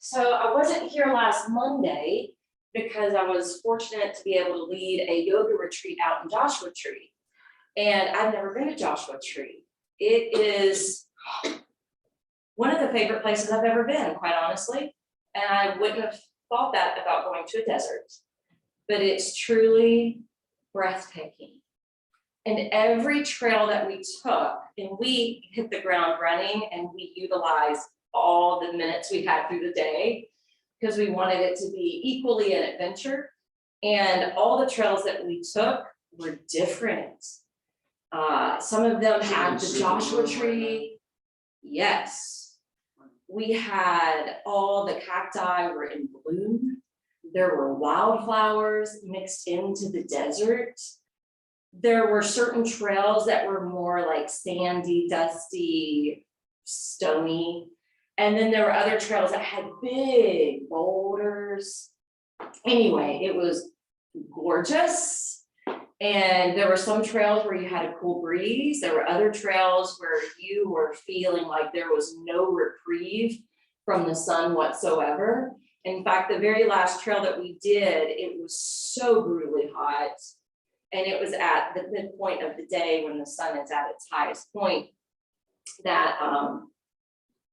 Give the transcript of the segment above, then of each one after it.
So I wasn't here last Monday because I was fortunate to be able to lead a yoga retreat out in Joshua Tree. And I've never been to Joshua Tree. It is one of the favorite places I've ever been, quite honestly. And I wouldn't have thought that about going to a desert, but it's truly breathtaking. And every trail that we took, and we hit the ground running and we utilized all the minutes we had through the day because we wanted it to be equally an adventure. And all the trails that we took were different. Some of them had the Joshua Tree. Yes. We had all the cacti were in bloom. There were wildflowers mixed into the desert. There were certain trails that were more like sandy, dusty, stony. And then there were other trails that had big boulders. Anyway, it was gorgeous. And there were some trails where you had a cool breeze. There were other trails where you were feeling like there was no reprieve from the sun whatsoever. In fact, the very last trail that we did, it was so brutally hot. And it was at the midpoint of the day when the sun is at its highest point that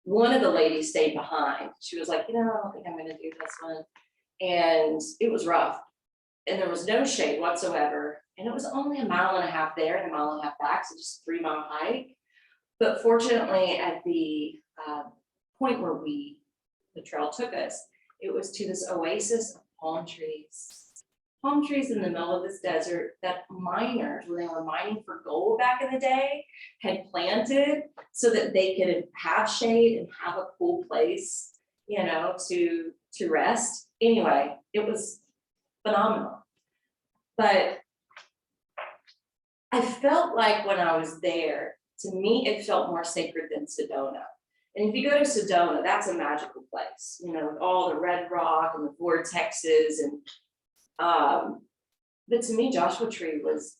one of the ladies stayed behind. She was like, I don't think I'm going to do this one. And it was rough. And there was no shade whatsoever. And it was only 1.5 miles there and 1.5 miles back, so just a 3-mile hike. But fortunately, at the point where the trail took us, it was to this oasis of palm trees. Palm trees in the middle of this desert that miners, when they were mining for gold back in the day, had planted so that they could have shade and have a cool place, to rest. Anyway, it was phenomenal. But I felt like when I was there, to me, it felt more sacred than Sedona. And if you go to Sedona, that's a magical place, with all the red rock and the vortexes and but to me, Joshua Tree was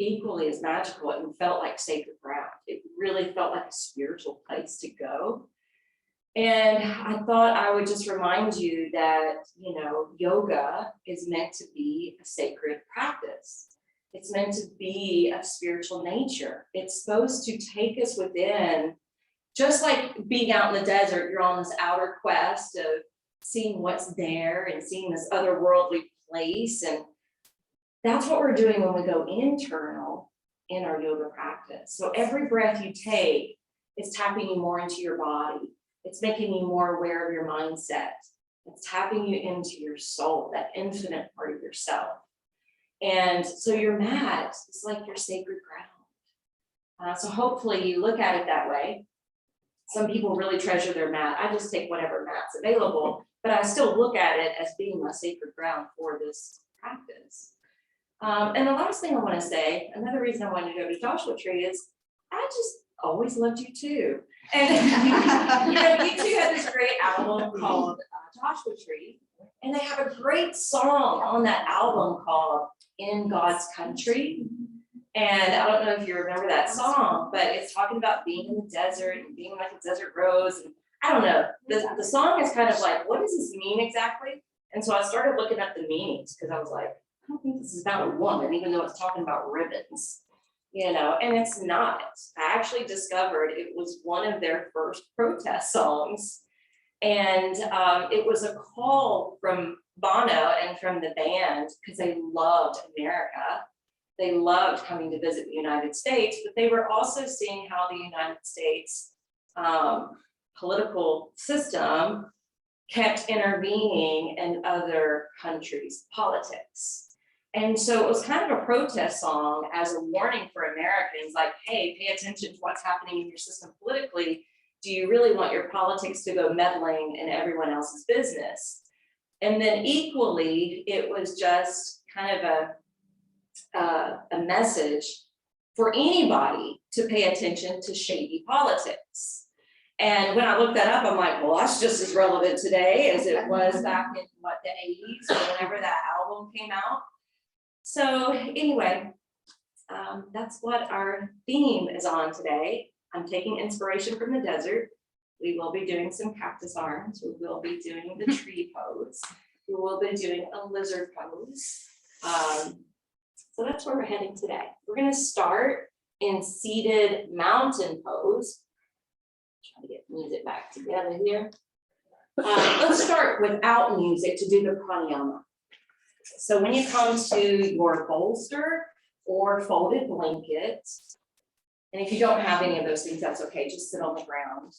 equally as magical and felt like sacred ground. It really felt like a spiritual place to go. And I thought I would just remind you that, yoga is meant to be a sacred practice. It's meant to be of spiritual nature. It's supposed to take us within, just like being out in the desert, you're on this outer quest of seeing what's there and seeing this otherworldly place. And that's what we're doing when we go internal in our yoga practice. So every breath you take is tapping you more into your body. It's making you more aware of your mindset. It's tapping you into your soul, that infinite part of yourself. And so your mat is like your sacred ground. So hopefully you look at it that way. Some people really treasure their mat. I just take whatever mat's available, but I still look at it as being my sacred ground for this practice. And the last thing I want to say, another reason I wanted to go to Joshua Tree is I just always loved you too. And you two had this great album called Joshua Tree, and they have a great song on that album called In God's Country. And I don't know if you remember that song, but it's talking about being in the desert and being like a desert rose. And I don't know, the song is kind of like, what does this mean exactly? And so I started looking up the meanings because I was like, I don't think this is about a woman, even though it's talking about ribbons, and it's not. I actually discovered it was one of their first protest songs. And it was a call from Bono and from the band because they loved America. They loved coming to visit the United States, but they were also seeing how the United States political system kept intervening in other countries' politics. And so it was kind of a protest song as a warning for Americans, like, hey, pay attention to what's happening in your system politically. Do you really want your politics to go meddling in everyone else's business? And then equally, it was just kind of a message for anybody to pay attention to shady politics. And when I looked that up, I'm like, well, that's just as relevant today as it was back in the 80s or whenever that album came out. So anyway, that's what our theme is on today. I'm taking inspiration from the desert. We will be doing some cactus arms. We will be doing the tree pose. We will be doing a lizard pose. So that's where we're heading today. We're going to start in seated mountain pose. Try to get music back together here. Let's start without music to do the pranayama. So when you come to your bolster or folded blanket, and if you don't have any of those things, that's okay, just sit on the ground.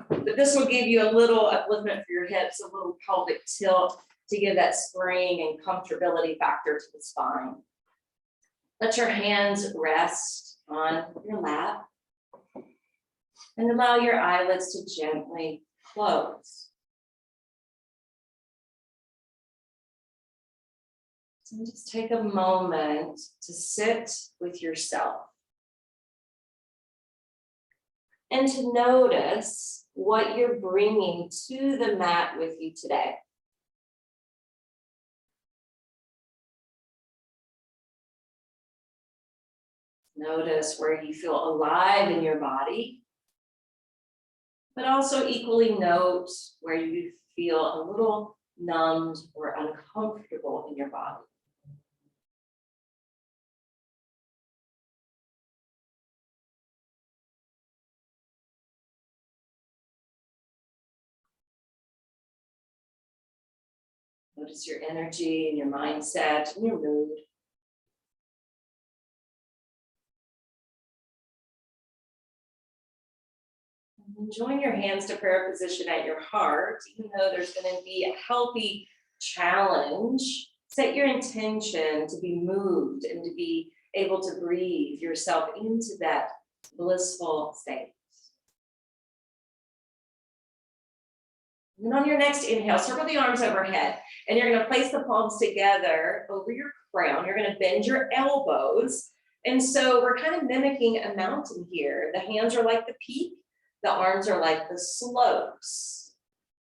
But this will give you a little upliftment for your hips, a little pelvic tilt to give that spring and comfortability factor to the spine. Let your hands rest on your lap and allow your eyelids to gently close. So just take a moment to sit with yourself and to notice what you're bringing to the mat with you today. Notice where you feel alive in your body, but also equally note where you feel a little numbed or uncomfortable in your body. Notice your energy and your mindset and your mood. And join your hands to prayer position at your heart, even though there's going to be a healthy challenge. Set your intention to be moved and to be able to breathe yourself into that blissful state. And then on your next inhale, circle the arms overhead, and you're going to place the palms together over your crown. You're going to bend your elbows. And so we're kind of mimicking a mountain here. The hands are like the peak. The arms are like the slopes.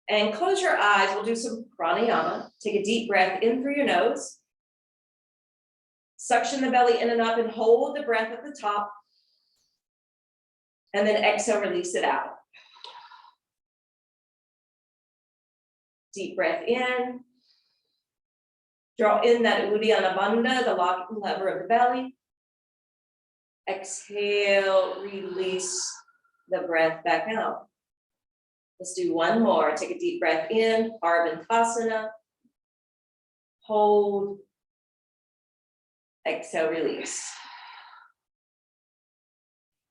And close your eyes. We'll do some pranayama. Take a deep breath in through your nose. Suction the belly in and up and hold the breath at the top. And then exhale, release it out. Deep breath in. Draw in that Uddiyana Bandha, the locking lever of the belly. Exhale, release the breath back out. Let's do one more. Take a deep breath in, Ardhanasana. Hold. Exhale, release.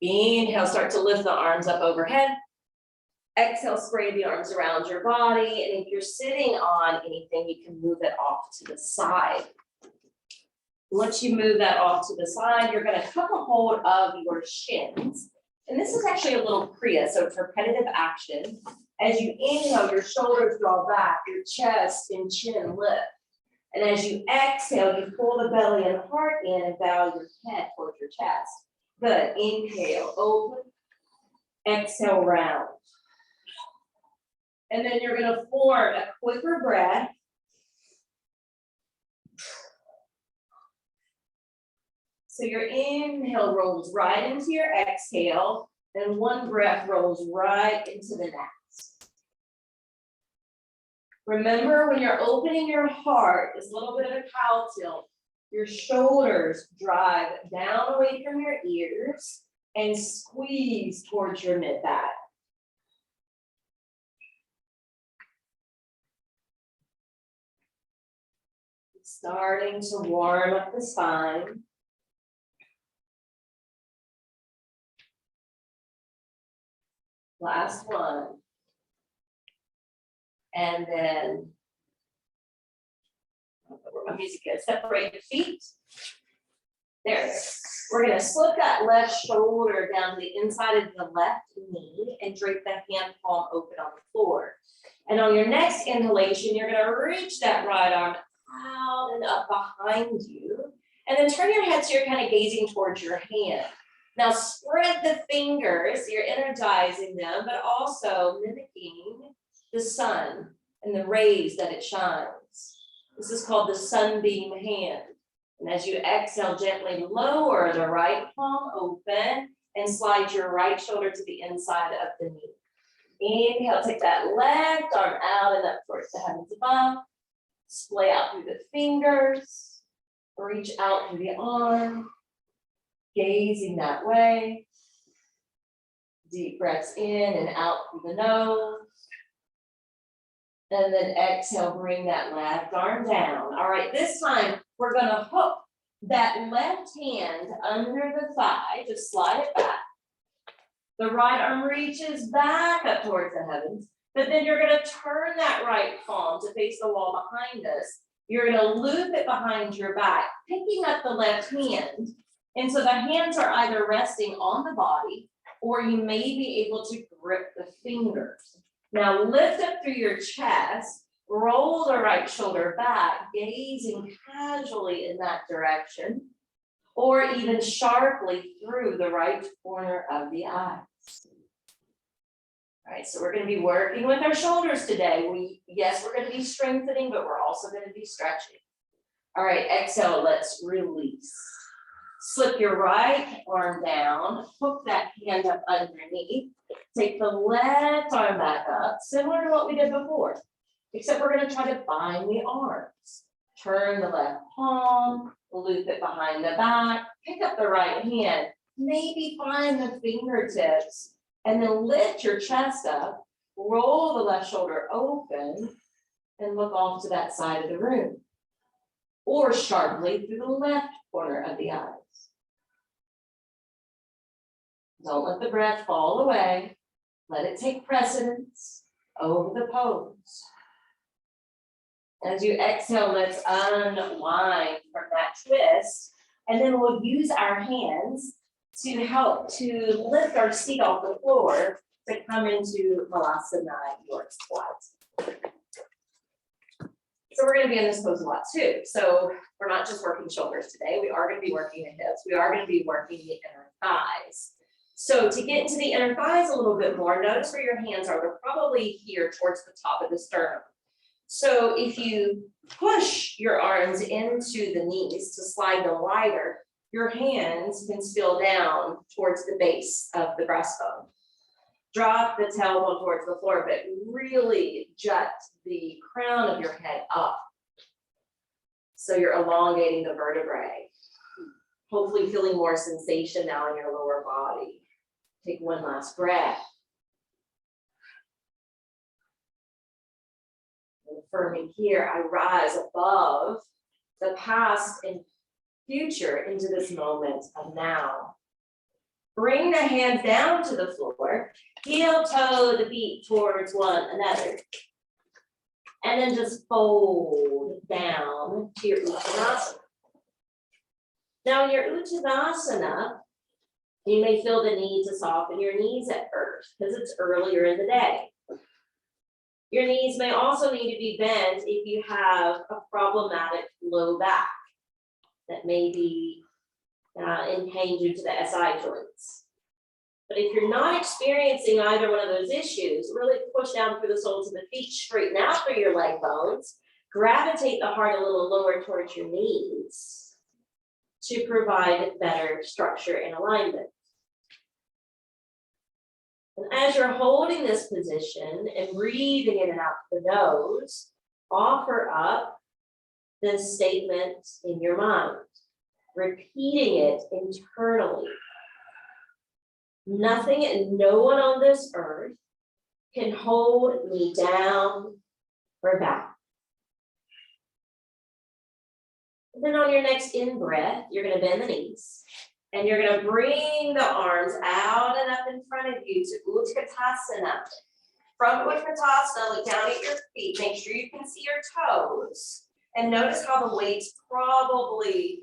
Inhale, start to lift the arms up overhead. Exhale, spray the arms around your body. And if you're sitting on anything, you can move it off to the side. Once you move that off to the side, you're going to cup a hold of your shins. And this is actually a little kriya, so it's repetitive action. As you inhale, your shoulders draw back, your chest and chin lift. And as you exhale, you pull the belly and heart in and bow your head towards your chest. Good. Inhale, open. Exhale, round. And then you're going to form a quicker breath. So your inhale rolls right into your exhale, and one breath rolls right into the next. Remember, when you're opening your heart, this little bit of a cow tilt, your shoulders drive down away from your ears and squeeze towards your mid-back. Starting to warm up the spine. Last one. And then, where my music is, separate your feet. There. We're going to slip that left shoulder down to the inside of the left knee and drape the hand palm open on the floor. And on your next inhalation, you're going to reach that right arm out and up behind you. And then turn your head so you're kind of gazing towards your hand. Now spread the fingers, you're energizing them, but also mimicking the sun and the rays that it shines. This is called the sunbeam hand. And as you exhale, gently lower the right palm open and slide your right shoulder to the inside of the knee. Inhale, take that left arm out and up towards the heavens above. Splay out through the fingers. Reach out through the arm. Gazing that way. Deep breaths in and out through the nose. And then exhale, bring that left arm down. All right, this time we're gonna hook that left hand under the thigh, just slide it back. The right arm reaches back up towards the heavens, but then you're gonna turn that right palm to face the wall behind us. You're gonna loop it behind your back, picking up the left hand. And so the hands are either resting on the body or you may be able to grip the fingers. Now lift up through your chest, roll the right shoulder back, gazing casually in that direction, or even sharply through the right corner of the eyes. All right, so we're going to be working with our shoulders today. Yes, we're going to be strengthening, but we're also going to be stretching. All right, exhale, let's release. Slip your right arm down, hook that hand up underneath. Take the left arm back up, similar to what we did before, except we're going to try to bind the arms. Turn the left palm, loop it behind the back, pick up the right hand, maybe find the fingertips, and then lift your chest up, roll the left shoulder open, and look off to that side of the room, or sharply through the left corner of the eyes. Don't let the breath fall away. Let it take precedence over the pose. As you exhale, let's unwind from that twist, and then we'll use our hands to help to lift our seat off the floor to come into Malasana, your squat. So we're going to be in this pose a lot too. So we're not just working shoulders today. We are going to be working the hips. We are going to be working the inner thighs. So to get into the inner thighs a little bit more, notice where your hands are. They're probably here towards the top of the sternum. So if you push your arms into the knees to slide them wider, your hands can spill down towards the base of the breastbone. Drop the tailbone towards the floor, but really jut the crown of your head up. So you're elongating the vertebrae. Hopefully feeling more sensation now in your lower body. Take one last breath. And affirming here, I rise above the past and future into this moment of now. Bring the hands down to the floor, heel toe the feet towards one another. And then just fold down to your Uttanasana. Now in your Uttanasana, you may feel the need to soften your knees at first because it's earlier in the day. Your knees may also need to be bent if you have a problematic low back that may be in pain due to the SI joints. But if you're not experiencing either one of those issues, really push down through the soles of the feet, straighten out through your leg bones, gravitate the heart a little lower towards your knees to provide better structure and alignment. And as you're holding this position and breathing in and out the nose, offer up this statement in your mind, repeating it internally. Nothing and no one on this earth can hold me down or back. And then on your next in-breath, you're going to bend the knees. And you're going to bring the arms out and up in front of you to Utkatasana. From Utkatasana, look down at your feet. Make sure you can see your toes. And notice how the weight's probably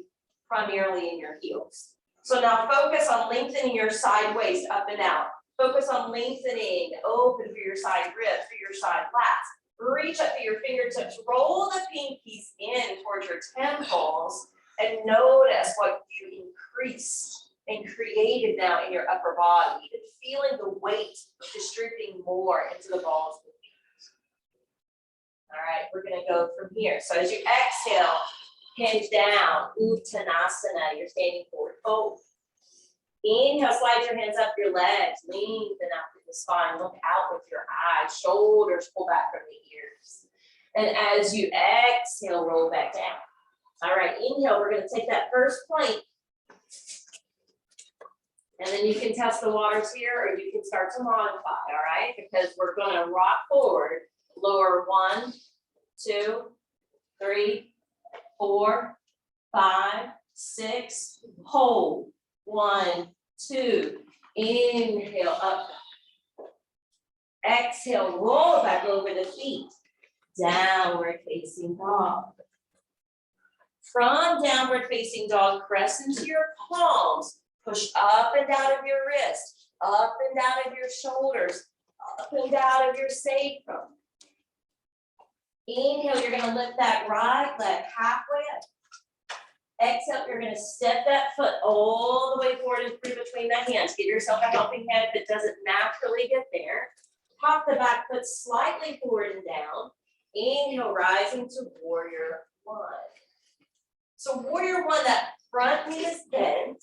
primarily in your heels. So now focus on lengthening your side waist up and out. Focus on lengthening, open for your side ribs, for your side lats. Reach up to your fingertips. Roll the pinkies in towards your temples. And notice what you increased and created now in your upper body. And feeling the weight distributing more into the balls of the feet. All right, we're going to go from here. So as you exhale, hinge down, Uttanasana, you're standing forward fold. Inhale, slide your hands up your legs, lengthen out the the spine. Look out with your eyes. Shoulders pull back from the ears. And as you exhale, roll back down. All right, inhale, we're gonna take that first plank. And then you can test the waters here, or you can start to modify, all right? Because we're gonna rock forward, lower 1, 2, 3, 4, 5, 6, hold. 1, 2, inhale up. Exhale, roll back over the feet. Downward facing dog. From downward facing dog, press into your palms. Push up and down of your wrist, up and down of your shoulders, up and down of your sacrum. Inhale, you're gonna lift that right leg halfway up. Exhale, you're gonna step that foot all the way forward and through between the hands. Give yourself a helping hand if it doesn't naturally get there. Pop the back foot slightly forward and down. Inhale, rising to warrior 1. So warrior 1, that front knee is bent,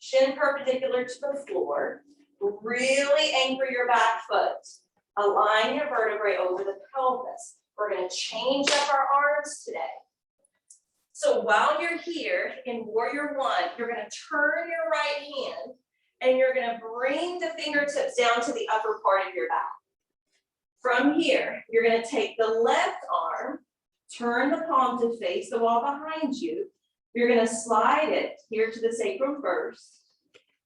shin perpendicular to the floor. Really anchor your back foot. Align your vertebrae over the pelvis. We're gonna change up our arms today. So while you're here in warrior 1, you're gonna turn your right hand and you're gonna bring the fingertips down to the upper part of your back. From here, you're gonna take the left arm, turn the palm to face the wall behind you. You're gonna slide it here to the sacrum first,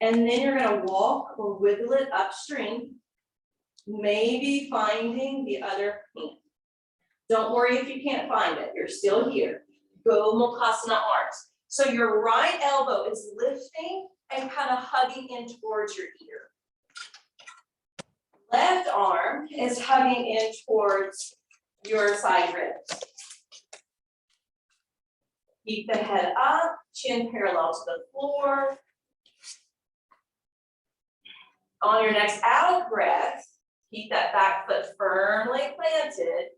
and then you're gonna walk or wiggle it upstream, maybe finding the other hand. Don't worry if you can't find it, you're still here. Gomukhasana arms. So your right elbow is lifting and kind of hugging in towards your ear. Left arm is hugging in towards your side ribs. Keep the head up, chin parallel to the floor. On your next out breath, keep that back foot firmly planted,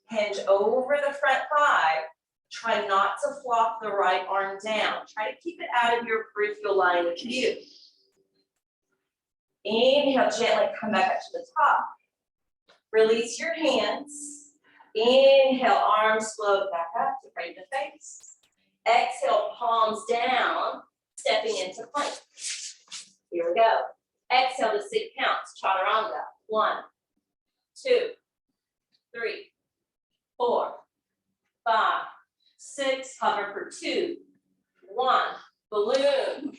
hinge over the front thigh. Try not to flop the right arm down. Try to keep it out of your peripheral line of view. Inhale, gently come back up to the top. Release your hands. Inhale, arms float back up to frame the face. Exhale, palms down, stepping into plank. Here we go. Exhale to 6 counts, chaturanga. 1, 2, 3, 4, 5, 6, hover for 2, 1, balloon.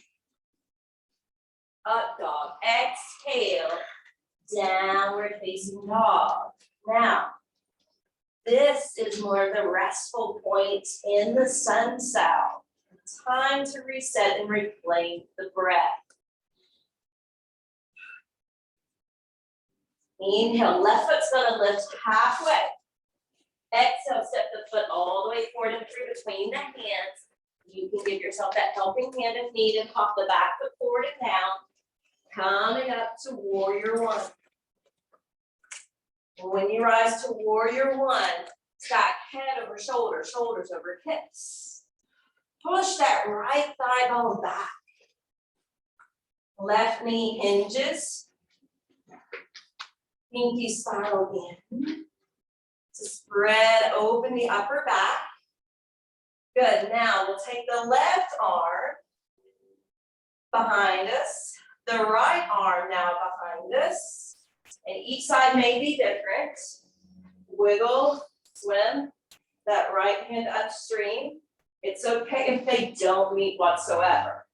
Up dog, exhale, downward facing dog. Now, this is more of the restful point in the sun cell. Time to reset and reclaim the breath. Inhale, left foot's gonna lift halfway. Exhale, step the foot all the way forward and through between the hands. You can give yourself that helping hand if needed. Pop the back foot forward and down. Coming up to warrior 1. When you rise to warrior 1, stack head over shoulder, shoulders over hips. Push that right thigh bone back. Left knee hinges. Pinky spiral in. To spread open the upper back. Good, now we'll take the left arm behind us, the right arm now behind us, and each side may be different. Wiggle, swim that right hand upstream. It's okay if they don't meet whatsoever.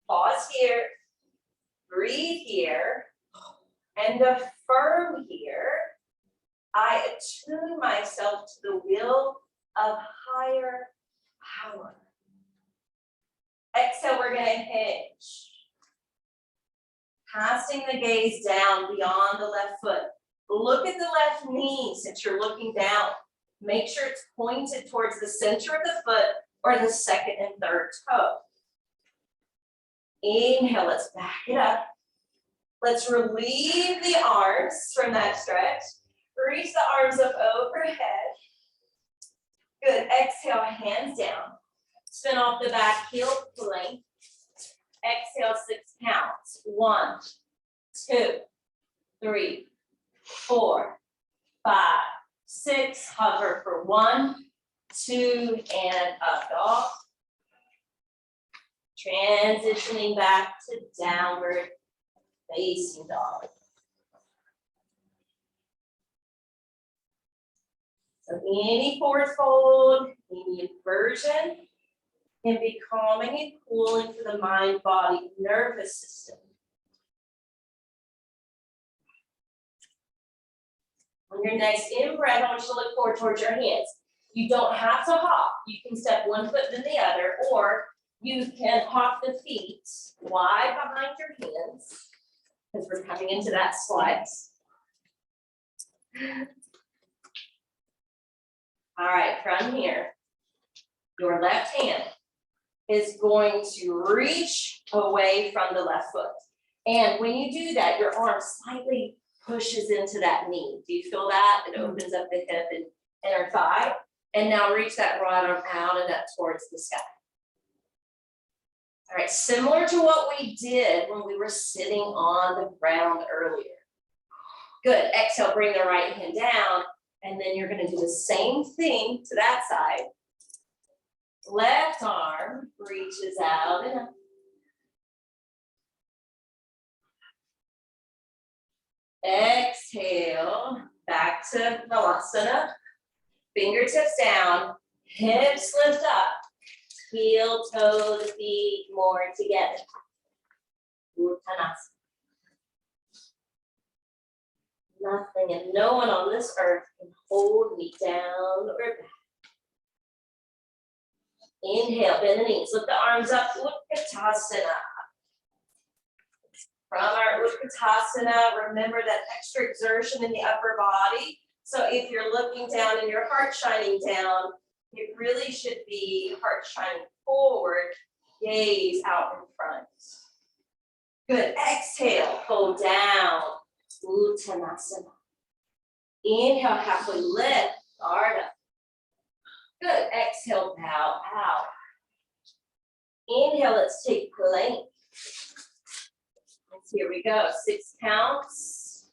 Pause here, breathe here, and affirm here. I attune myself to the will of higher power. Exhale, we're gonna hinge. Passing the gaze down beyond the left foot. Look at the left knee since you're looking down. Make sure it's pointed towards the center of the foot or the second and third toe. Inhale, let's back it up. Let's relieve the arms from that stretch. Reach the arms up overhead. Good, exhale, hands down. Spin off the back heel plank. Exhale, 6 counts. 1, 2, 3, 4, 5, 6. Hover for 1, 2, and up, dog. Transitioning back to downward facing dog. So any forward fold, any inversion can be calming and cooling for the mind, body, nervous system. On your next in-breath, I want you to look forward towards your hands. You don't have to hop. You can step one foot then the other, or you can hop the feet wide behind your hands, because we're coming into that slide. All right, from here, your left hand is going to reach away from the left foot. And when you do that, your arm slightly pushes into that knee. Do you feel that? It opens up the hip and inner thigh. And now reach that right arm out and up towards the sky. All right, similar to what we did when we were sitting on the ground earlier. Good, exhale, bring the right hand down, and then you're gonna do the same thing to that side. Left arm reaches out and up. Exhale, back to Balasana. Fingertips down, hips lift up. Heel, toe, the feet more together. Uttanasana. Nothing and no one on this earth can hold me down or back. Inhale, bend the knees, lift the arms up, Utkatasana. From our Utkatasana, remember that extra exertion in the upper body. So if you're looking down and your heart shining down, it really should be heart shining forward, gaze out in front. Good, exhale, go down, Uttanasana. Inhale, halfway lift, guard up. Good, exhale, bow out. Inhale, let's take plank. Here we go, 6 counts.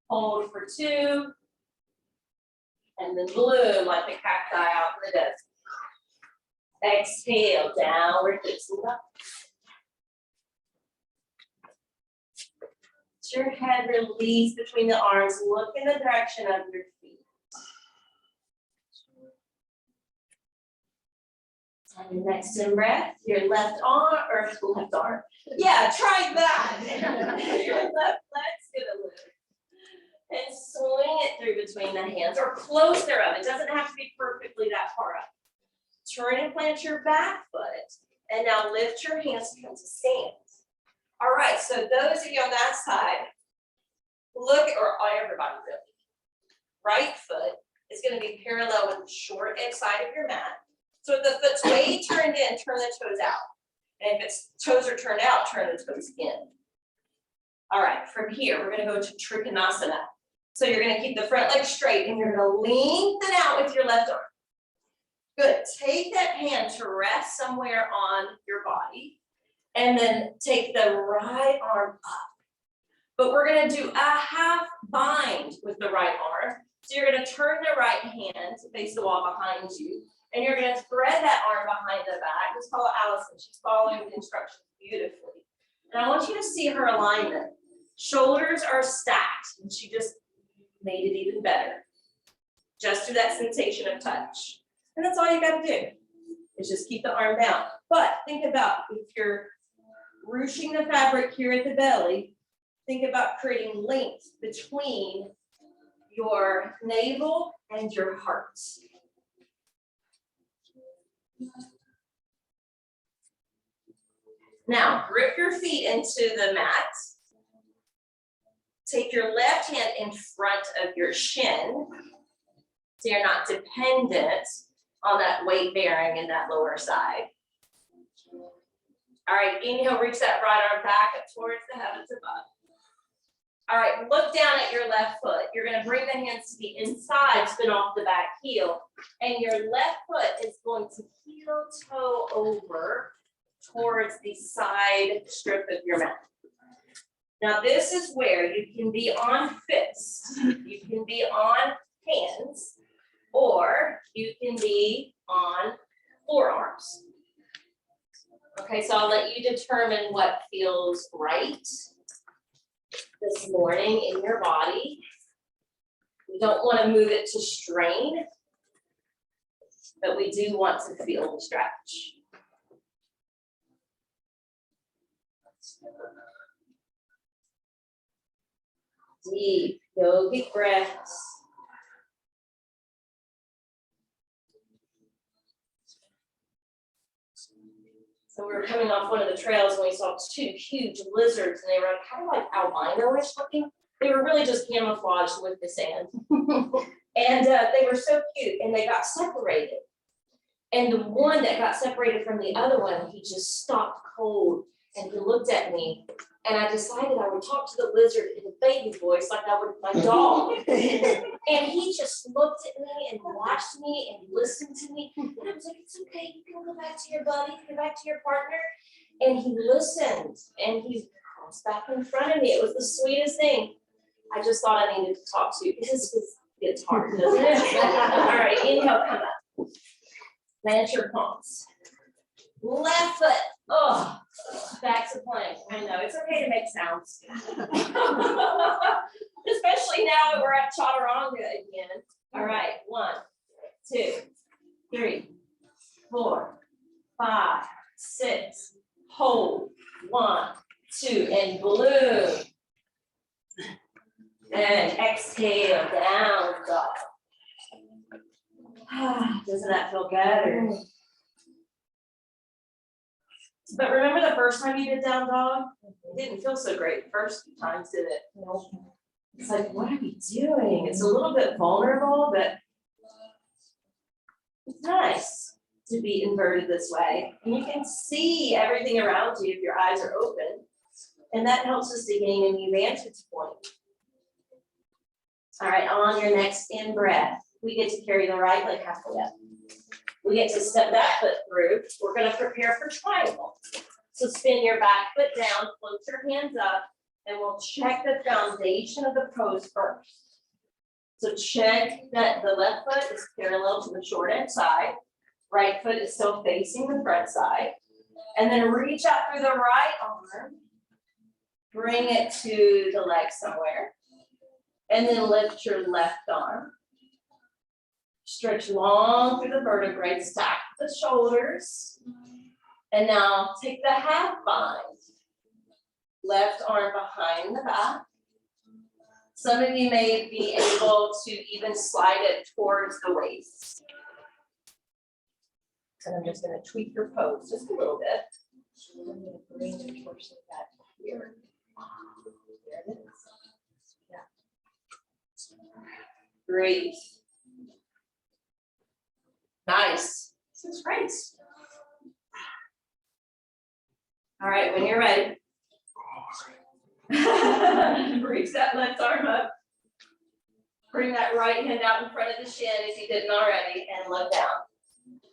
Hold for 2. And then bloom like the cacti out in the desert. Exhale, downward facing dog. Let your head release between the arms. Look in the direction of your feet. On your next in breath, your left arm or left arm. Yeah, try that. Your left leg's gonna lift. And swing it through between the hands or close thereof. It doesn't have to be perfectly that far up. Turn and plant your back foot. And now lift your hands to come to stand. All right, so those of you on that side, look, or everybody really. Right foot is going to be parallel with the short edge side of your mat. So if the foot's way turned in, turn the toes out. And if its toes are turned out, turn the toes in. All right, from here, we're going to go to Trikonasana. So you're going to keep the front leg straight and you're going to lengthen out with your left arm. Good. Take that hand to rest somewhere on your body and then take the right arm up. But we're going to do a half bind with the right arm. So you're going to turn the right hand to face the wall behind you and you're going to thread that arm behind the back. Just follow Allison. She's following the instructions beautifully. And I want you to see her alignment. Shoulders are stacked and she just made it even better. Just through that sensation of touch. And that's all you got to do is just keep the arm down. But think about if you're ruching the fabric here at the belly, think about creating length between your navel and your heart. Now, grip your feet into the mat. Take your left hand in front of your shin, so you're not dependent on that weight bearing in that lower side. All right, inhale, reach that right arm back up towards the heavens above. All right, look down at your left foot. You're gonna bring the hands to the inside, spin off the back heel, and your left foot is going to heel toe over towards the side strip of your mat. Now this is where you can be on fists, you can be on hands, or you can be on forearms. Okay, so I'll let you determine what feels right this morning in your body. We don't want to move it to strain, but we do want to feel the stretch. Deep yogic breaths. So we were coming off one of the trails and we saw two huge lizards and they were kind of like albino-ish looking. They were really just camouflaged with the sand. And they were so cute and they got separated. And the one that got separated from the other one, he just stopped cold and he looked at me. And I decided I would talk to the lizard in a baby voice like I would my dog. And he just looked at me and watched me and listened to me. And I was like, it's okay, you can go back to your buddy, go back to your partner. And he listened and he crossed back in front of me. It was the sweetest thing. I just thought I needed to talk to you because this gets hard, doesn't it? All right, inhale, come up. Plant your palms. Left foot, oh, back to plank. I know, it's okay to make sounds. Especially now that we're at chaturanga again. All right, 1, 2, 3, 4, 5, 6. Hold, 1, 2, and bloom. And exhale, down dog. Doesn't that feel better? But remember the first time you did down dog? It didn't feel so great the first few times, did it? Nope. It's like, what are we doing? It's a little bit vulnerable, but it's nice to be inverted this way. And you can see everything around you if your eyes are open. And that helps us to gain a new vantage point. All right, on your next in breath, we get to carry the right leg halfway up. We get to step that foot through. We're going to prepare for triangle. So spin your back foot down, float your hands up, and we'll check the foundation of the pose first. So check that the left foot is parallel to the short end side. Right foot is still facing the front side. And then reach out through the right arm. Bring it to the leg somewhere. And then lift your left arm. Stretch long through the vertebrae, stack the shoulders. And now take the half bind. Left arm behind the back. Some of you may be able to even slide it towards the waist. And I'm just going to tweak your pose just a little bit. I'm going to bring your torso back here. There it is. Great. Nice. This is great. All right, when you're ready. Reach that left arm up. Bring that right hand out in front of the shin if you didn't already, and look down.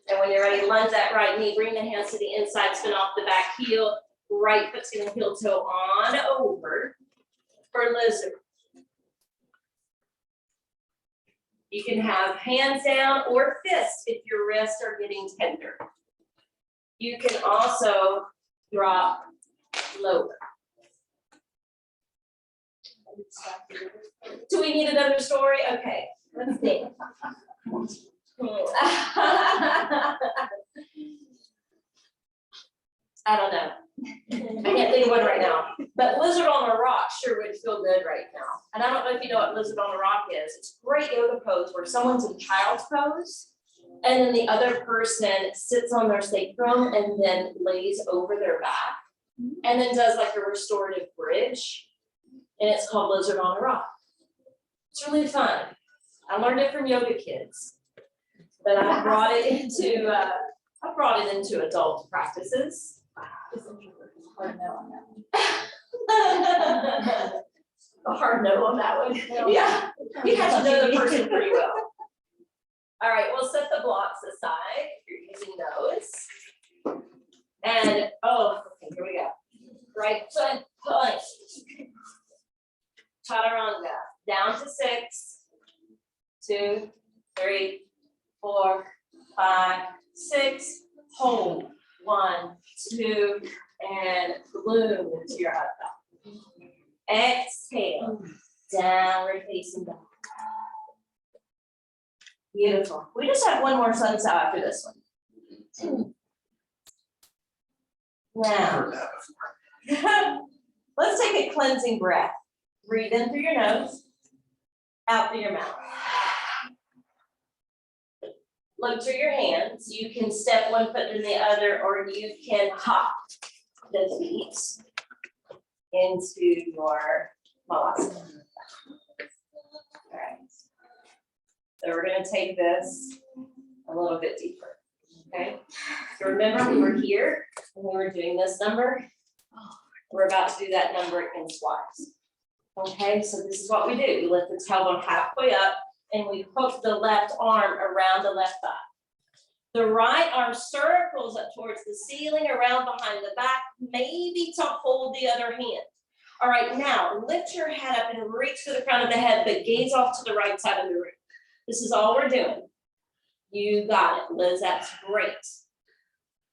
And when you're ready, lunge that right knee, bring the hands to the inside, spin off the back heel. Right foot's gonna heel toe on over for lizard. You can have hands down or fists if your wrists are getting tender. You can also drop lower. Do we need another story? Okay, let's see. I don't know. I can't think of one right now. But lizard on a rock sure would feel good right now. And I don't know if you know what lizard on a rock is. It's a great yoga pose where someone's in child's pose and then the other person sits on their sacrum and then lays over their back and then does like a restorative bridge. And it's called lizard on a rock. It's really fun. I learned it from yoga kids, but I brought it into adult practices. Hard no on that one. A hard no on that one. Yeah, you have to know the person pretty well. All right, we'll set the blocks aside if you're using those. And, oh, okay, here we go. Right foot, point. Chaturanga, down to 6, 2, 3, 4, 5, 6. Hold, 1, 2, and bloom into your upper. Exhale, downward facing dog. Beautiful. We just have one more sunset after this one. Now, let's take a cleansing breath. Breathe in through your nose, out through your mouth. Look through your hands. You can step one foot in the other, or you can hop the feet into your Malasana. All right. So we're going to take this a little bit deeper. Okay. So remember, we were here when we were doing this number. We're about to do that number in squats. Okay, so this is what we do. We lift the tailbone halfway up and we hook the left arm around the left thigh. The right arm circles up towards the ceiling, around behind the back, maybe to hold the other hand. All right, now lift your head up and reach to the crown of the head, but gaze off to the right side of the room. This is all we're doing. You got it, Liz, that's great.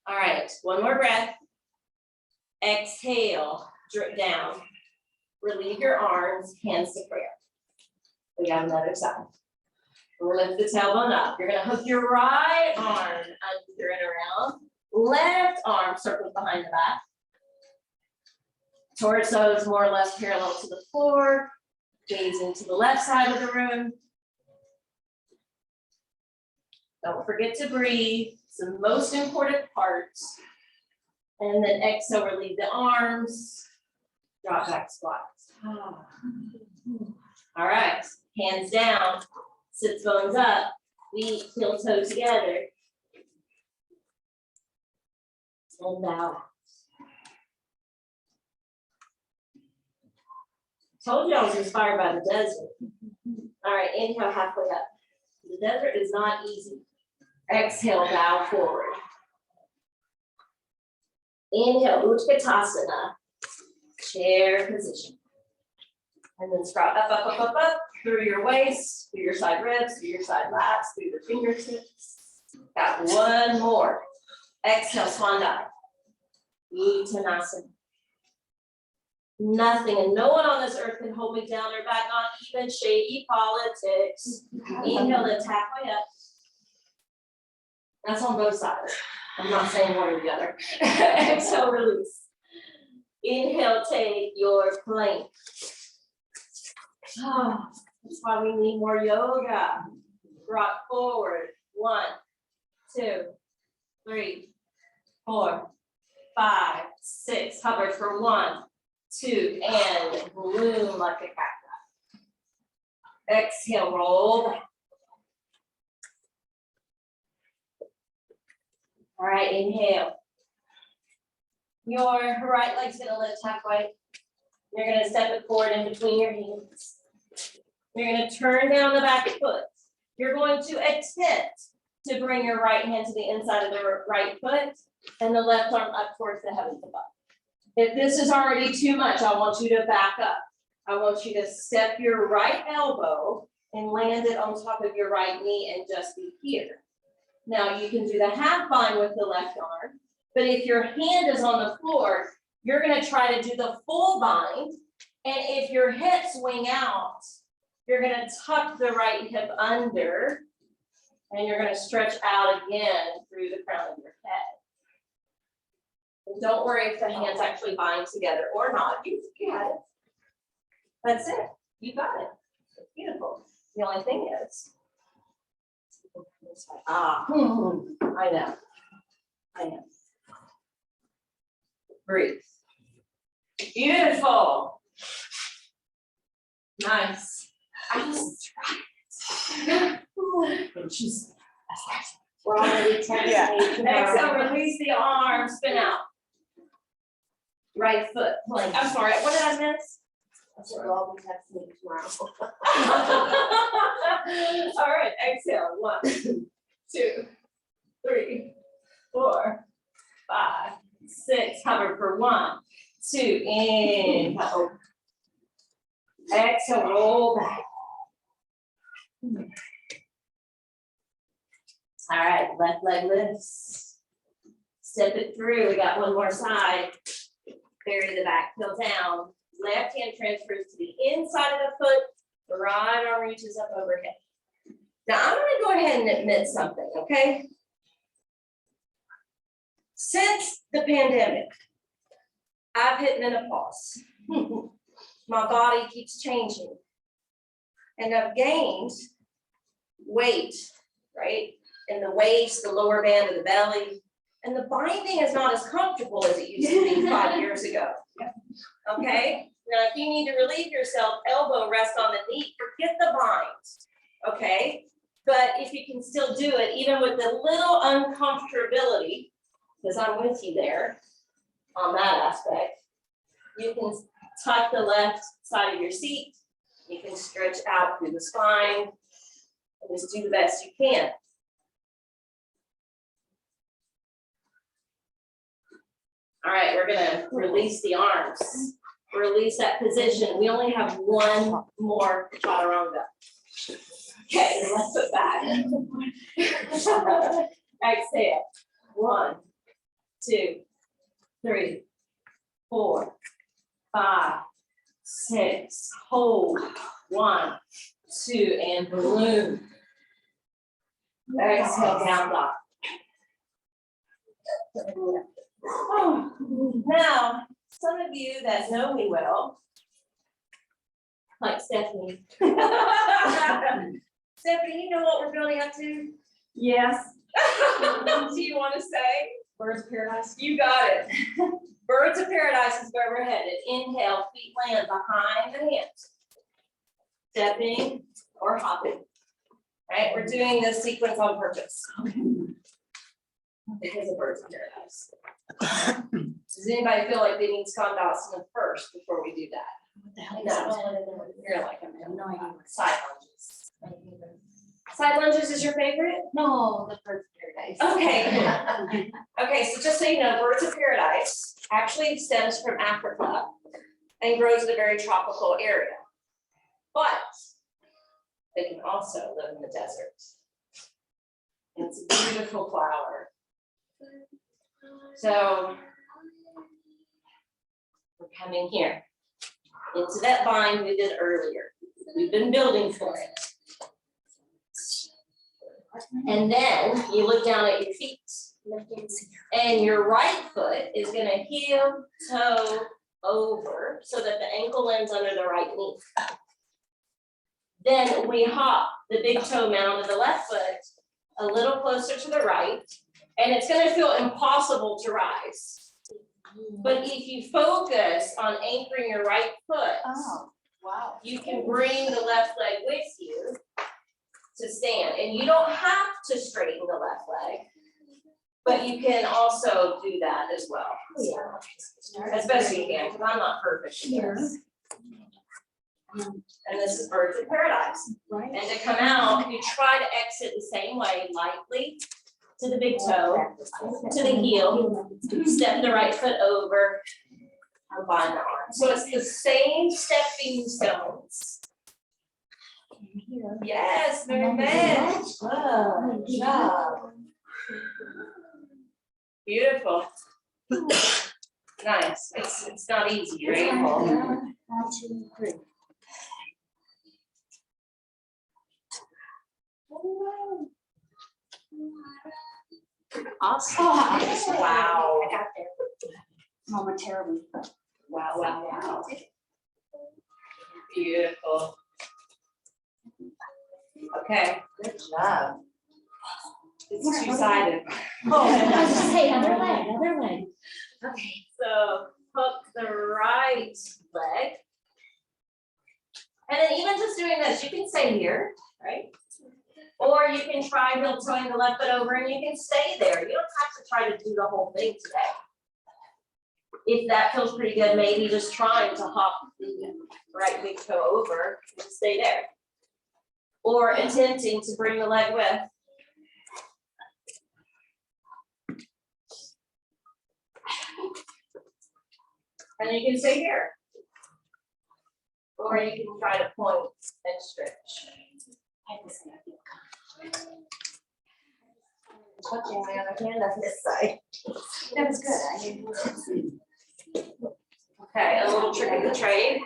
All right, one more breath. Exhale, drip down. Relieve your arms, hands to prayer. We got another side. We'll lift the tailbone up. You're gonna hook your right arm under and around. Left arm circles behind the back. Torso is more or less parallel to the floor. Gaze into the left side of the room. Don't forget to breathe. It's the most important part. And then exhale, relieve the arms. Drop back squats. All right, hands down, sits bones up, feet heel toe together. And bow. Told you I was inspired by the desert. All right, inhale halfway up. The desert is not easy. Exhale, bow forward. Inhale, Utkatasana, chair position. And then sprout up through your waist, through your side ribs, through your side lats, through your fingertips. Got one more. Exhale, swan dive. Uttanasana. Nothing and no one on this earth can hold me down or back, not even shady politics. Inhale, lift halfway up. That's on both sides. I'm not saying one or the other. Exhale, release. Inhale, take your plank. Oh, that's why we need more yoga. Rock forward. 1, 2, 3, 4, 5, 6. Hover for 1, 2, and bloom like a cacti. Exhale, roll back. All right, inhale. Your right leg's gonna lift halfway. You're gonna step it forward in between your hands. You're gonna turn down the back foot. You're going to attempt to bring your right hand to the inside of the right foot and the left arm up towards the heavens above. If this is already too much, I want you to back up. I want you to step your right elbow and land it on top of your right knee and just be here. Now you can do the half bind with the left arm, but if your hand is on the floor, you're gonna try to do the full bind. And if your hips wing out, you're gonna tuck the right hip under and you're gonna stretch out again through the crown of your head. And don't worry if the hands actually bind together or not. You got it. That's it. You got it. It's beautiful. The only thing is, I know. Breathe. Beautiful. Nice. I just tried it. And she's, we're already texting. Exhale, release the arm, spin out. Right foot plank. I'm sorry, what did I miss? That's what we'll all be texting tomorrow. All right, exhale. 1, 2, 3, 4, 5, 6, hover for 1, 2, inhale. Exhale, roll back. All right, left leg lifts. Step it through, we got one more side. Bury the back heel down. Left hand transfers to the inside of the foot. The right arm reaches up overhead. Now I'm gonna go ahead and admit something, okay? Since the pandemic, I've hit menopause. My body keeps changing. And I've gained weight, right? In the waist, the lower band of the belly. And the binding is not as comfortable as it used to be 5 years ago. Okay? Now, if you need to relieve yourself, elbow rest on the knee, forget the bind. Okay? But if you can still do it, even with a little uncomfortability, because I'm with you there on that aspect, you can tuck the left side of your seat. You can stretch out through the spine and just do the best you can. All right, we're gonna release the arms. Release that position. We only have one more chaturanga. Okay, let's put back. Exhale. 1, 2, 3, 4, 5, 6. Hold. 1, 2, and balloon. Exhale, down dog. Now, some of you that know me well, like Stephanie. Stephanie, you know what we're building up to? Yes. Do you want to say? Birds of paradise. You got it. Birds of paradise is where we're headed. Inhale, feet land behind the hands. Stepping or hopping. Right, we're doing this sequence on purpose. Because of birds of paradise. Does anybody feel like they need Skandasana first before we do that? What the hell is No, that? you're like, I have no idea. side lunges. Side lunges is your favorite? No, the birds of paradise. Okay. Okay, so just so you know, birds of paradise actually stems from Africa and grows in a very tropical area. But they can also live in the desert. It's a beautiful flower. So we're coming here into that bind we did earlier. We've been building for it. And then you look down at your feet. And your right foot is going to heel toe over so that the ankle lands under the right knee. Then we hop the big toe mound of the left foot a little closer to the right. And it's going to feel impossible to rise. But if you focus on anchoring your right foot, Wow. you can bring the left leg with you to stand. And you don't have to straighten the left leg, but you can also do that as well. As best you can, because I'm not perfect at this. And this is birds of paradise. Right. And to come out, you try to exit the same way, lightly to the big toe, to the heel, step the right foot over, and bind the arm. So it's the same stepping stones. Yes, very good. Good job. Beautiful. Nice. It's not easy, right? 1, 2, 3. Awesome. Wow. I got there. Momentarily. Wow, wow, wow. Beautiful. Okay, good job. It's two-sided. I was just saying, other leg. Okay, so hook the right leg. And then even just doing this, you can stay here, right? Or you can try heel toeing the left foot over and you can stay there. You don't have to try to do the whole thing today. If that feels pretty good, maybe just trying to hop the right big toe over and stay there. Or attempting to bring the leg with. And you can stay here. Or you can try to point and stretch. I have to say, I feel Touching my other hand on this side. that was good. Okay, a little trick of the trade.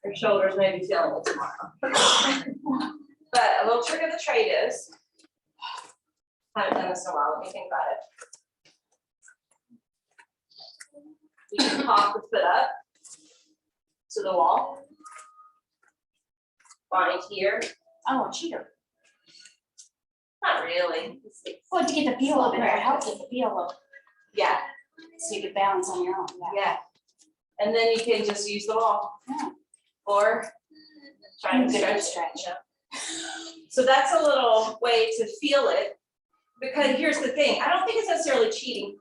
Your shoulders may be feeling it tomorrow. But a little trick of the trade is, haven't done this in a while, let me think about it. You can pop the foot up to the wall. Find here, Oh, a cheater. not really. Well, to get the feel of it, it helps get the feel of, Yeah, so you can balance on your own, yeah. yeah. And then you can just use the wall. Yeah. Or try to Good stretch. stretch. So that's a little way to feel it, because here's the thing, I don't think it's necessarily cheating.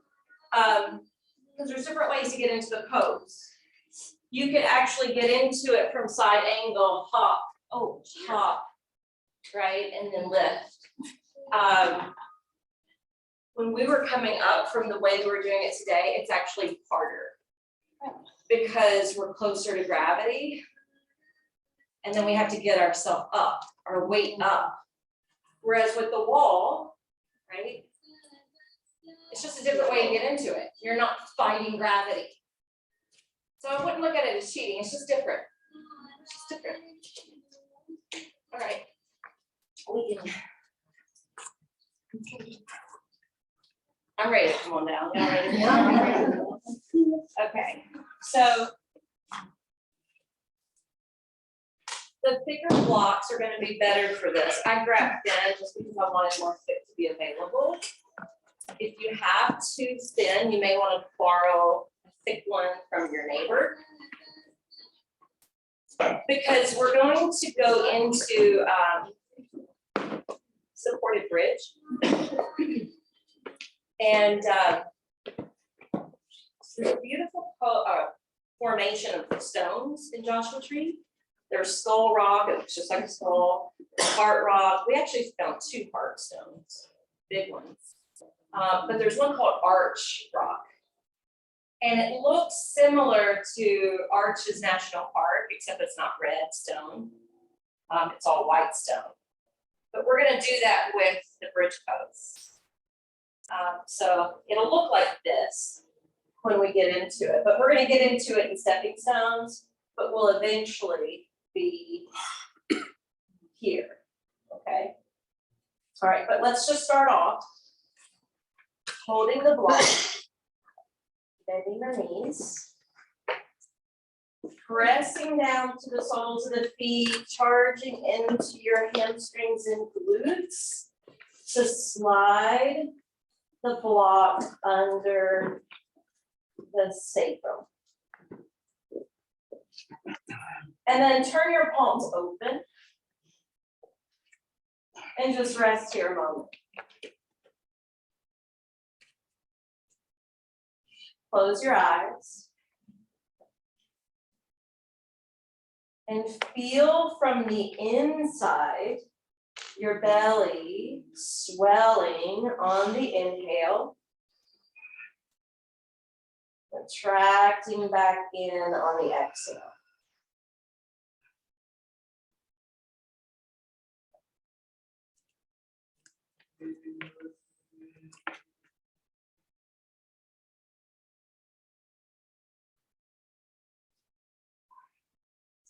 Because there's different ways to get into the pose. You could actually get into it from side angle, hop, Oh, hop, right, and then lift. When we were coming up from the way we were doing it today, it's actually harder. Because we're closer to gravity. And then we have to get ourselves up, our weight up. Whereas with the wall, right? It's just a different way to get into it. You're not fighting gravity. So I wouldn't look at it as cheating, it's just different. It's just different. All right. We can. I'm ready to come on down. Y'all ready? Yeah. Okay, so the thicker blocks are gonna be better for this. I grabbed thin just because I wanted more thick to be available. If you have too thin, you may want to borrow a thick one from your neighbor. Because we're going to go into supported bridge. And there's a beautiful formation of the stones in Joshua Tree. There's skull rock, it looks just like a skull, heart rock. We actually found 2 heart stones, big ones. But there's one called Arch Rock. And it looks similar to Arches National Park, except it's not red stone. It's all white stone. But we're gonna do that with the bridge posts. So it'll look like this when we get into it, but we're gonna get into it in stepping stones, but we'll eventually be here, okay? All right, but let's just start off holding the block, bending the knees, pressing down to the soles of the feet, charging into your hamstrings and glutes to slide the block under the sacrum. And then turn your palms open and just rest here a moment. Close your eyes. And feel from the inside your belly swelling on the inhale. Contracting back in on the exhale.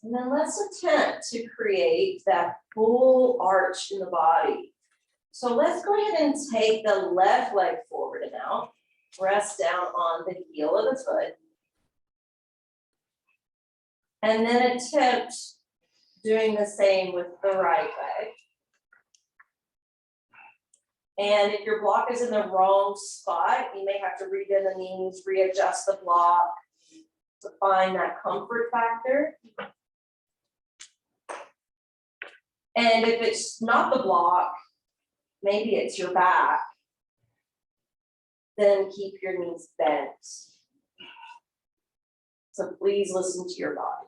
And then let's attempt to create that full arch in the body. So let's go ahead and take the left leg forward now. Rest down on the heel of the foot. And then attempt doing the same with the right leg. And if your block is in the wrong spot, you may have to rebend the knees, readjust the block to find that comfort factor. And if it's not the block, maybe it's your back, then keep your knees bent. So please listen to your body.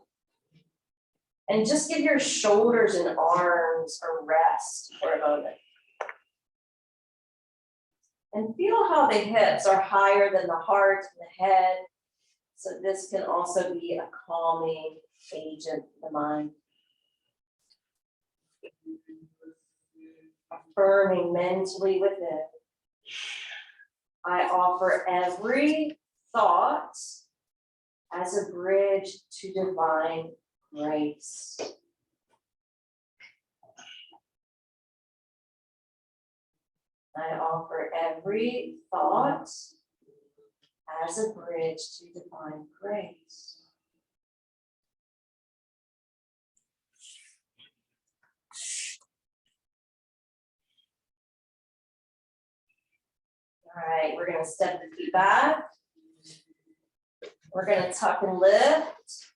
And just give your shoulders and arms a rest for a moment. And feel how the hips are higher than the heart and the head. So this can also be a calming agent for the mind. Affirming mentally within. I offer every thought as a bridge to divine grace. I offer every thought as a bridge to divine grace. All right, we're going to step the feet back. We're going to tuck and lift,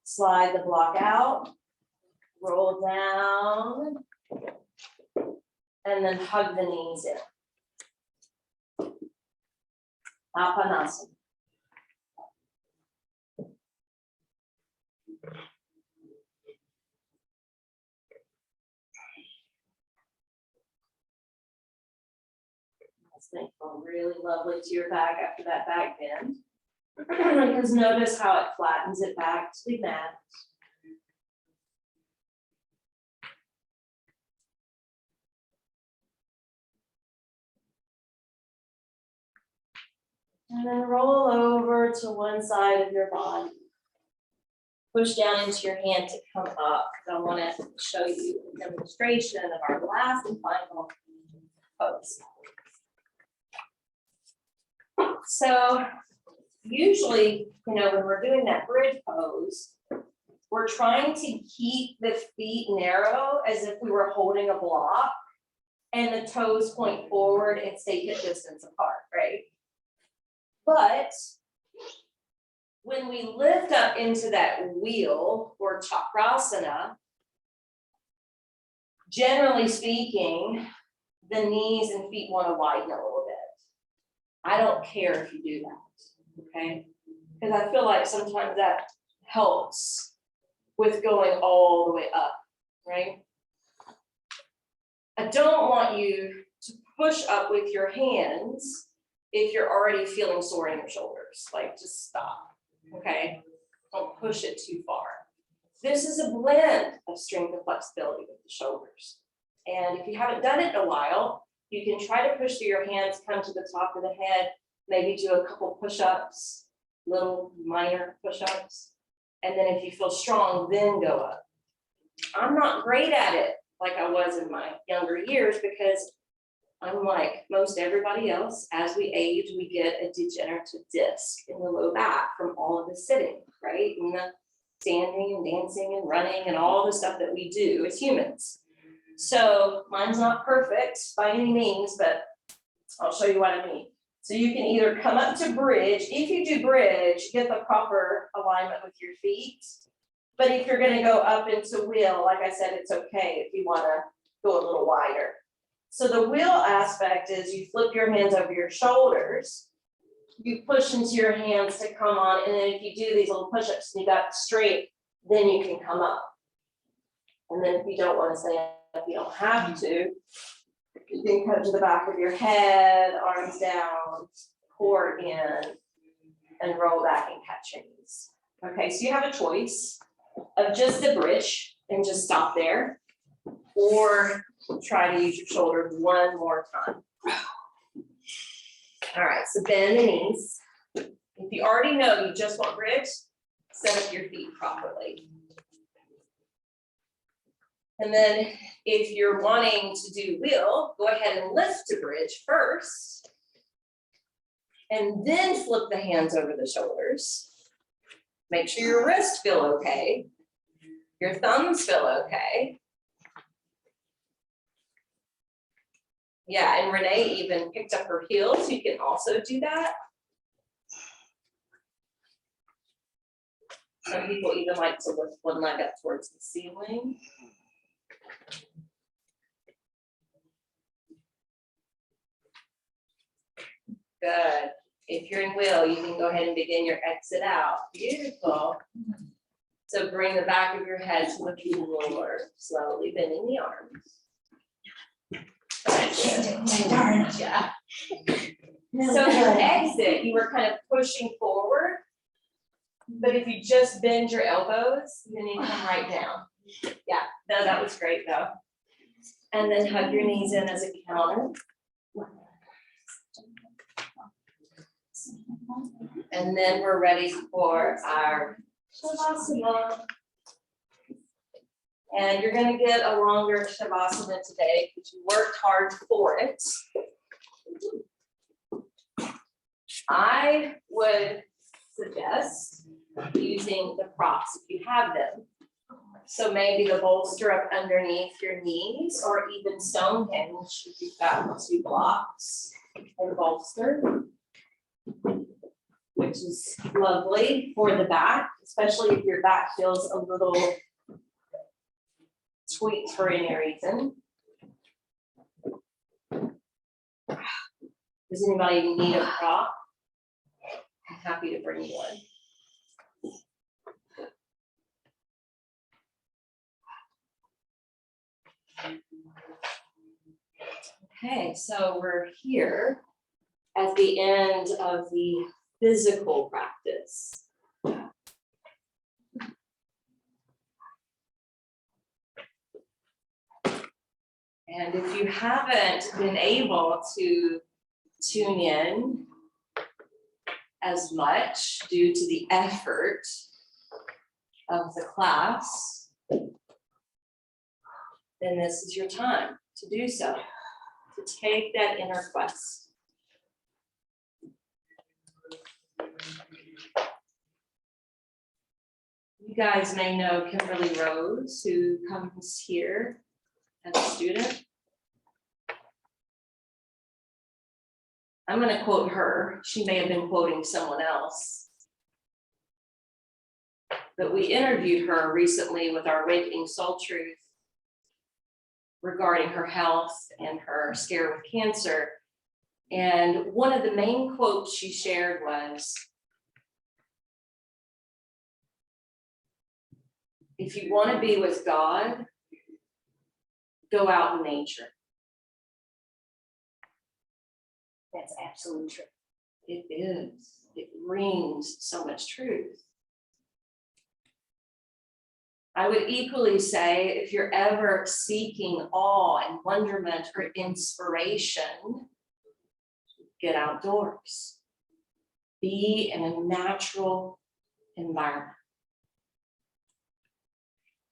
slide the block out, roll down, and then hug the knees in. Apanasana. This may feel really lovely to your back after that back bend. Because notice how it flattens it back to the mat. And then roll over to one side of your body. Push down into your hand to come up. I want to show you a demonstration of our last and final pose. So usually, when we're doing that bridge pose, we're trying to keep the feet narrow as if we were holding a block and the toes point forward and stay hip distance apart, right? But when we lift up into that wheel or chakrasana, generally speaking, the knees and feet want to widen a little bit. I don't care if you do that, okay? Because I feel like sometimes that helps with going all the way up, right? I don't want you to push up with your hands if you're already feeling sore in your shoulders. Like, just stop, okay? Don't push it too far. This is a blend of strength and flexibility with the shoulders. And if you haven't done it in a while, you can try to push through your hands, come to the top of the head, maybe do a couple push-ups, little minor push-ups. And then if you feel strong, then go up. I'm not great at it like I was in my younger years because I'm like most everybody else. As we age, we get a degenerative disc in the low back from all of the sitting, right? And the standing and dancing and running and all the stuff that we do as humans. So mine's not perfect by any means, but I'll show you what I mean. So you can either come up to bridge. If you do bridge, get the proper alignment with your feet. But if you're going to go up into wheel, like I said, it's okay if you want to go a little wider. So the wheel aspect is you flip your hands over your shoulders. You push into your hands to come on. And then if you do these little push-ups and you got straight, then you can come up. And then if you don't want to stay up, you don't have to. You can come to the back of your head, arms down, core in, and roll back and catch your knees. Okay, so you have a choice of just the bridge and just stop there, or try to use your shoulders one more time. All right, so bend the knees. If you already know you just want bridge, set up your feet properly. And then if you're wanting to do wheel, go ahead and lift to bridge first. And then flip the hands over the shoulders. Make sure your wrists feel okay. Your thumbs feel okay. Yeah, and Renee even picked up her heels. You can also do that. Some people even like to lift one leg up towards the ceiling. Good. If you're in wheel, you can go ahead and begin your exit out. Beautiful. So bring the back of your head to the floor, slowly bending the arms. Darn. Yeah. So your exit, you were kind of pushing forward. But if you just bend your elbows, then you come right down. Yeah, no, that was great though. And then hug your knees in as a counter. And then we're ready for our Shavasana. And you're gonna get a longer Shavasana today because you worked hard for it. I would suggest using the props if you have them. So maybe the bolster up underneath your knees, or even Stonehenge if you've got 2 blocks and bolster, which is lovely for the back, especially if your back feels a little tweaked for any reason. Does anybody need a prop? I'm happy to bring you one. Okay, so we're here at the end of the physical practice. And if you haven't been able to tune in as much due to the effort of the class, then this is your time to do so, to take that inner quest. You guys may know Kimberly Rose, who comes here as a student. I'm going to quote her. She may have been quoting someone else. But we interviewed her recently with our Awakening Soul Truth regarding her health and her scare with cancer. And one of the main quotes she shared was, if you want to be with God, go out in nature. That's absolutely true. It is. It rings so much truth. I would equally say, if you're ever seeking awe and wonderment or inspiration, get outdoors. Be in a natural environment.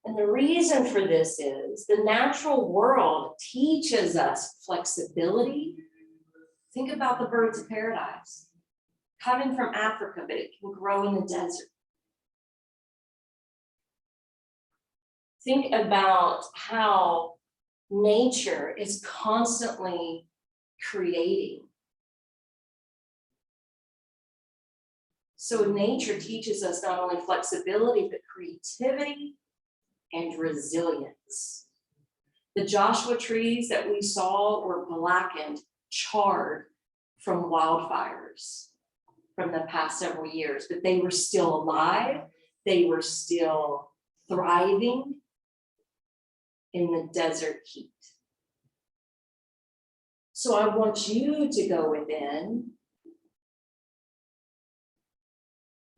And the reason for this is the natural world teaches us flexibility. Think about the birds of paradise, coming from Africa, but it can grow in the desert. Think about how nature is constantly creating. So nature teaches us not only flexibility, but creativity and resilience. The Joshua trees that we saw were blackened, charred from wildfires from the past several years, but they were still alive. They were still thriving in the desert heat. So I want you to go within,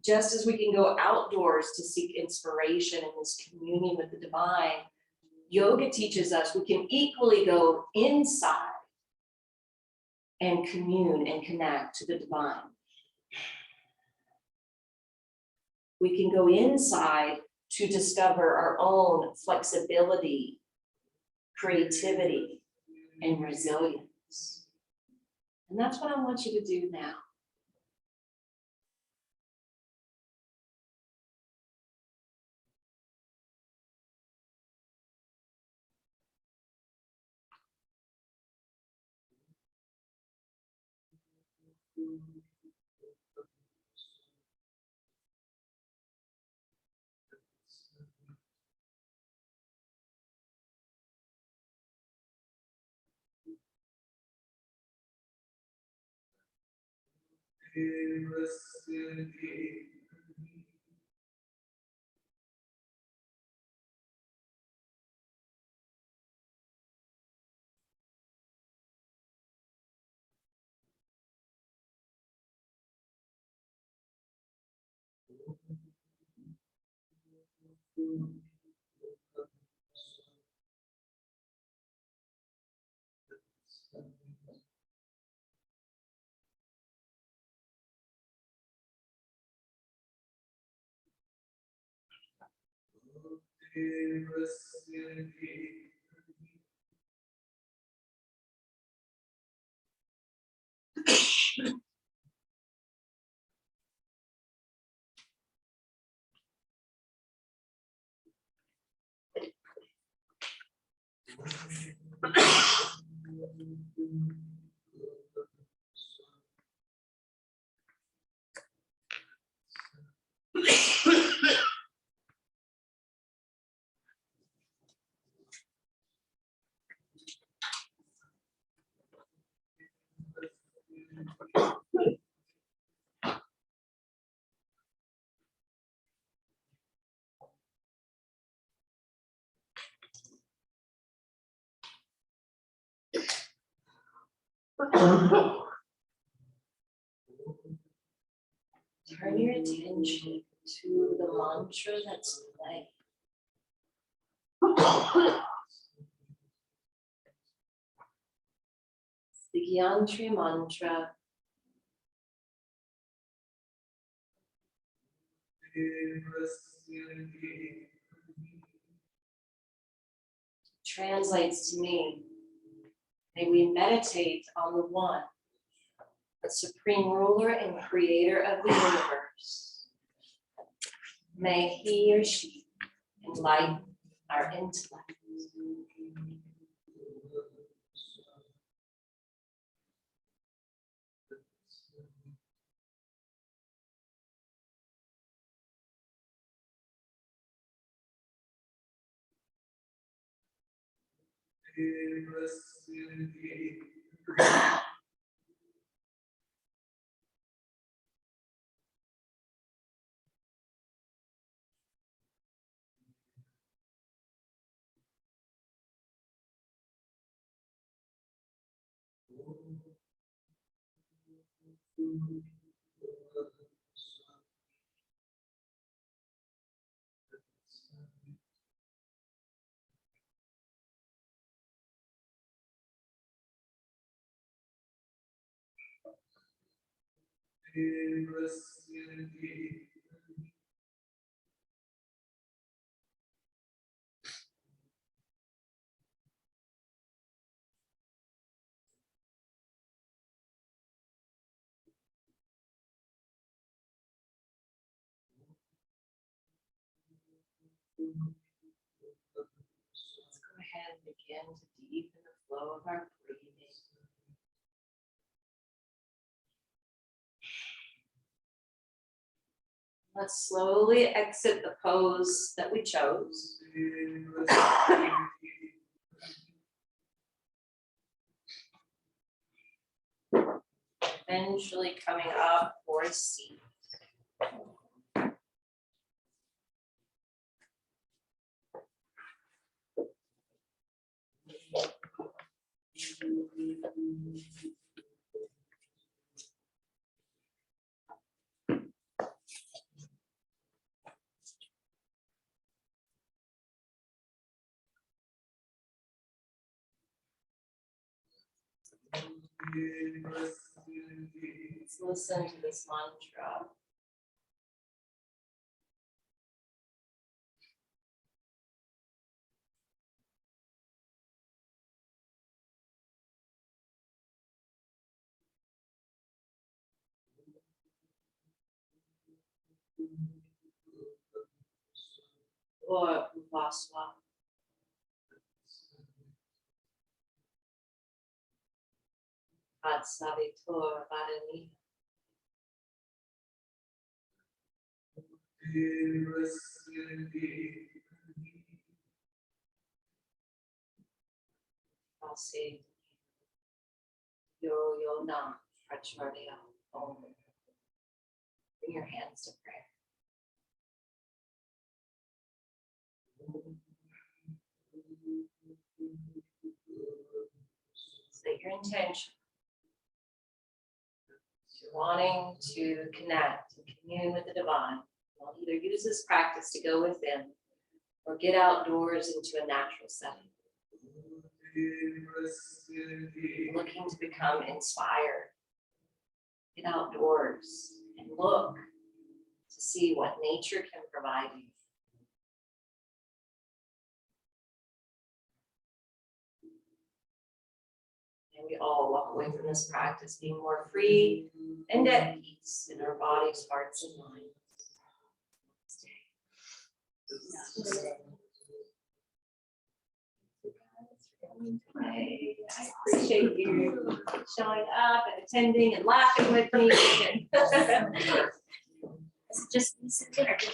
just as we can go outdoors to seek inspiration in this communion with the divine. Yoga teaches us we can equally go inside and commune and connect to the divine. We can go inside to discover our own flexibility, creativity, and resilience. And that's what I want you to do now. Turn your attention to the mantra that's playing. It's the Yantri mantra. Translates to me, may we meditate on the one, the supreme ruler and creator of the universe. May he or she enlighten our intellect. Let's go ahead and begin to deepen the flow of our breathing. Let's slowly exit the pose that we chose. Eventually coming up for a seat. Let's listen to this mantra. Or Vaswa. Ad Savitor Vadani. I'll say Yo Nam Pracharya Om. Bring your hands to prayer. Set your intention to wanting to connect and commune with the divine. I'll either use this practice to go within or get outdoors into a natural setting. Looking to become inspired. Get outdoors and look to see what nature can provide you. And we all walk away from this practice being more free and at peace in our bodies, hearts, and minds. I appreciate you showing up and attending and laughing with me. Just listen to it.